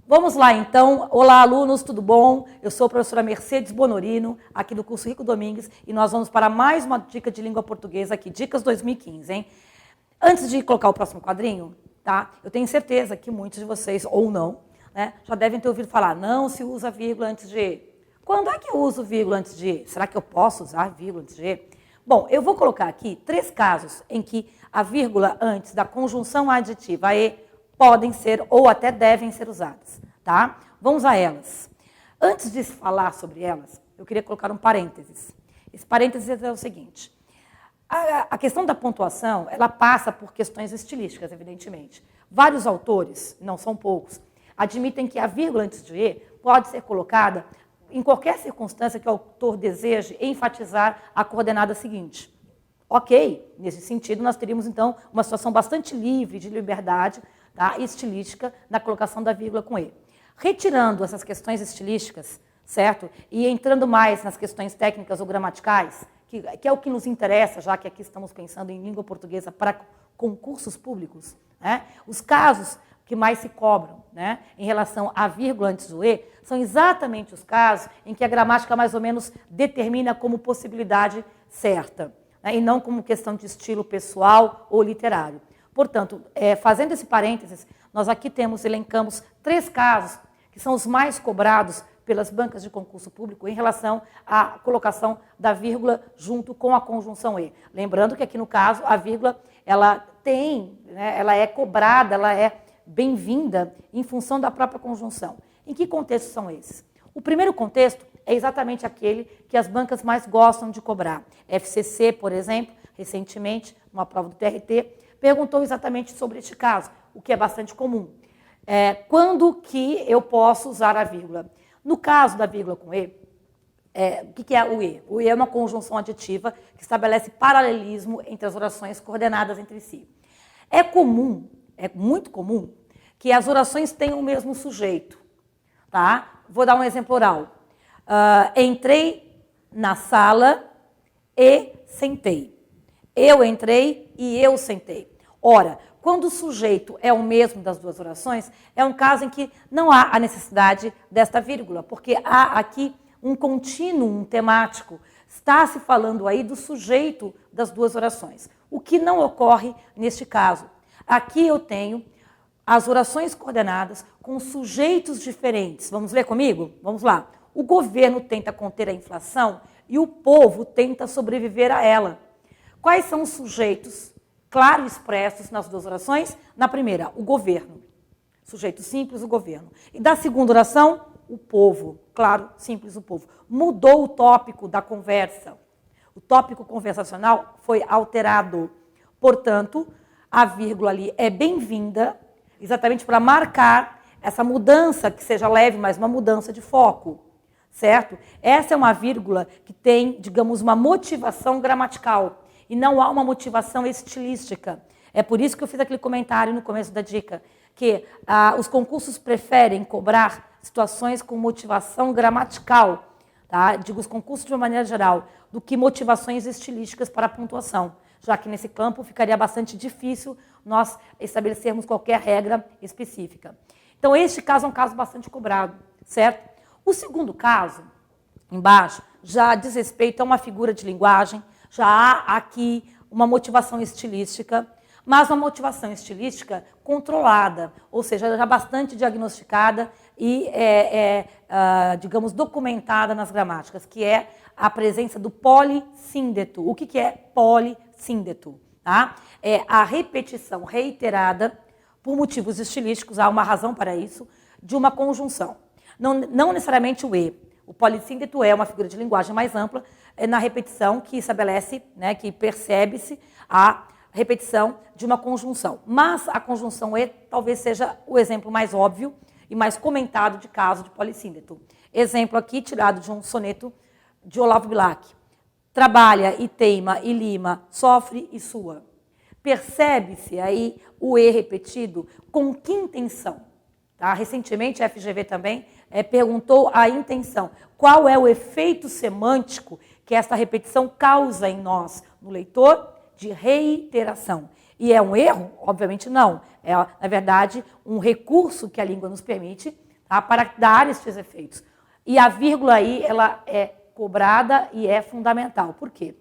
Vamos lá, então. Olá, alunos, tudo bom? Eu sou a professora Mercedes Bonorino, aqui do curso Rico Domingues, e nós vamos para mais uma dica de língua portuguesa aqui, Dicas 2015, hein? Antes de colocar o próximo quadrinho, tá? Eu tenho certeza que muitos de vocês, ou não, né, já devem ter ouvido falar, não se usa vírgula antes de E. Quando é que eu uso vírgula antes de E? Será que eu posso usar vírgula antes de E? Bom, eu vou colocar aqui 3 casos em que a vírgula antes da conjunção adjetiva E podem ser ou até devem ser usadas, tá? Vamos a elas. Antes de falar sobre elas, eu queria colocar um parênteses. Esse parênteses é o seguinte. A questão da pontuação, ela passa por questões estilísticas, evidentemente. Vários autores, não são poucos, admitem que a vírgula antes de E pode ser colocada em qualquer circunstância que o autor deseje enfatizar a coordenada seguinte. Ok, nesse sentido, nós teríamos, então, uma situação bastante livre de liberdade, tá, estilística na colocação da vírgula com E. Retirando essas questões estilísticas, certo? E entrando mais nas questões técnicas ou gramaticais, que é o que nos interessa, já que aqui estamos pensando em língua portuguesa para concursos públicos, né? Os casos que mais se cobram, né, em relação à vírgula antes do E, são exatamente os casos em que a gramática mais ou menos determina como possibilidade certa, né, e não como questão de estilo pessoal ou literário. Portanto, fazendo esse parênteses, nós aqui elencamos 3 casos que são os mais cobrados pelas bancas de concurso público em relação à colocação da vírgula junto com a conjunção E. Lembrando que aqui no caso a vírgula ela tem, né, ela é cobrada, ela é bem-vinda em função da própria conjunção. Em que contextos são esses? O primeiro contexto é exatamente aquele que as bancas mais gostam de cobrar. FCC, por exemplo, recentemente, numa prova do TRT, perguntou exatamente sobre este caso, o que é bastante comum. Quando que eu posso usar a vírgula? No caso da vírgula com E, o que é o E? O E é uma conjunção adjetiva que estabelece paralelismo entre as orações coordenadas entre si. É muito comum, que as orações tenham o mesmo sujeito. Tá? Vou dar um exemplo oral. Entrei na sala e sentei. Eu entrei e eu sentei. Ora, quando o sujeito é o mesmo das duas orações, é um caso em que não há a necessidade desta vírgula, porque há aqui um contínuo temático. Está se falando aí do sujeito das duas orações, o que não ocorre neste caso. Aqui eu tenho as orações coordenadas com sujeitos diferentes. Vamos ler comigo? Vamos lá. O governo tenta conter a inflação e o povo tenta sobreviver a ela. Quais são os sujeitos claro expressos nas duas orações? Na primeira, o governo. Sujeito simples, o governo. E da segunda oração, o povo. Claro, simples, o povo. Mudou o tópico da conversa. O tópico conversacional foi alterado. Portanto, a vírgula ali é bem-vinda, exatamente para marcar essa mudança, que seja leve, mas uma mudança de foco, certo? Essa é uma vírgula que tem, digamos, uma motivação gramatical, e não há uma motivação estilística. É por isso que eu fiz aquele comentário no começo da dica, que os concursos preferem cobrar situações com motivação gramatical, tá? Digo os concursos de uma maneira geral, do que motivações estilísticas para a pontuação, já que nesse campo ficaria bastante difícil nós estabelecermos qualquer regra específica. Então, este caso é um caso bastante cobrado, certo? O segundo caso, embaixo, já diz respeito a uma figura de linguagem, já há aqui uma motivação estilística, mas uma motivação estilística controlada, ou seja, já bastante diagnosticada e, digamos, documentada nas gramáticas, que é a presença do polissíndeto. O que é polissíndeto? Tá? É a repetição reiterada, por motivos estilísticos, há uma razão para isso, de uma conjunção. Não necessariamente o E. O polissíndeto é uma figura de linguagem mais ampla, na repetição que estabelece, né, que percebe-se a repetição de uma conjunção. Mas a conjunção E talvez seja o exemplo mais óbvio e mais comentado de caso de polissíndeto. Exemplo aqui tirado de um soneto de Olavo Bilac. Trabalha e teima e lima, sofre e sua. Percebe-se aí o E repetido com que intenção? Tá? Recentemente a FGV também perguntou a intenção. Qual é o efeito semântico que esta repetição causa em nós, no leitor? De reiteração. E é um erro? Obviamente não. É, na verdade, um recurso que a língua nos permite, tá? Para dar estes efeitos. E a vírgula aí, ela é cobrada e é fundamental. Por quê?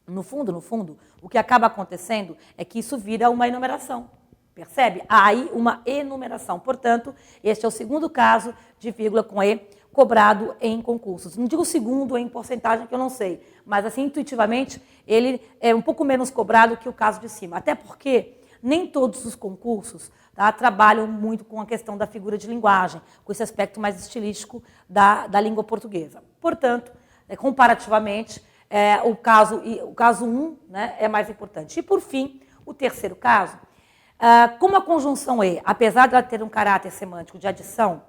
No fundo, o que acaba acontecendo é que isso vira uma enumeração. Percebe? Há aí uma enumeração. Portanto, este é o segundo caso de vírgula com E cobrado em concursos. Não digo segundo em porcentagem, que eu não sei, mas assim, intuitivamente, ele é um pouco menos cobrado que o caso de cima. Até porque nem todos os concursos, tá, trabalham muito com a questão da figura de linguagem, com esse aspecto mais estilístico da língua portuguesa. Portanto, comparativamente, o caso 1, né, é mais importante. E, por fim, o terceiro caso, como a conjunção E, apesar de ela ter um caráter semântico de adição,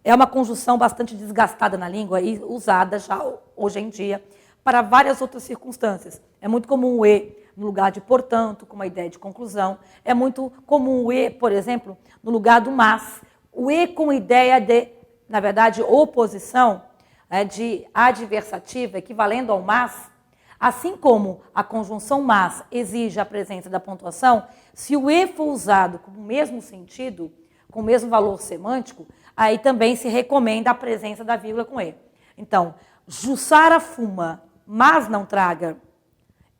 é uma conjunção bastante desgastada na língua e usada já hoje em dia para várias outras circunstâncias. É muito comum o E no lugar de portanto, com uma ideia de conclusão. É muito comum o E, por exemplo, no lugar do mas. O E com ideia de, na verdade, oposição, de adversativa, equivalendo ao mas. Assim como a conjunção mas exige a presença da pontuação, se o E for usado com o mesmo sentido, com o mesmo valor semântico, aí também se recomenda a presença da vírgula com E. Então, Jussara fuma, mas não traga,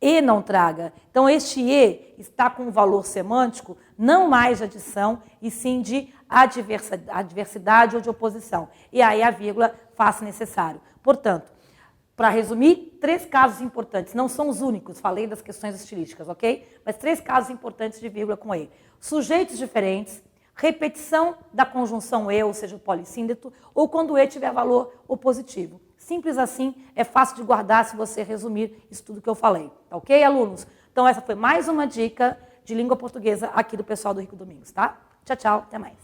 E não traga. Então, este E está com um valor semântico não mais de adição, e sim de adversidade ou de oposição. E aí a vírgula faz necessário. Portanto, para resumir, 3 casos importantes, não são os únicos, falei das questões estilísticas, ok? Mas 3 casos importantes de vírgula com E. Sujeitos diferentes, repetição da conjunção E, ou seja, o polissíndeto, ou quando o E tiver valor opositivo. Simples assim, é fácil de guardar se você resumir isso tudo que eu falei. Tá ok, alunos? Então essa foi mais uma dica de língua portuguesa aqui do pessoal do Rico Domingos, tá? Tchau, tchau, até mais.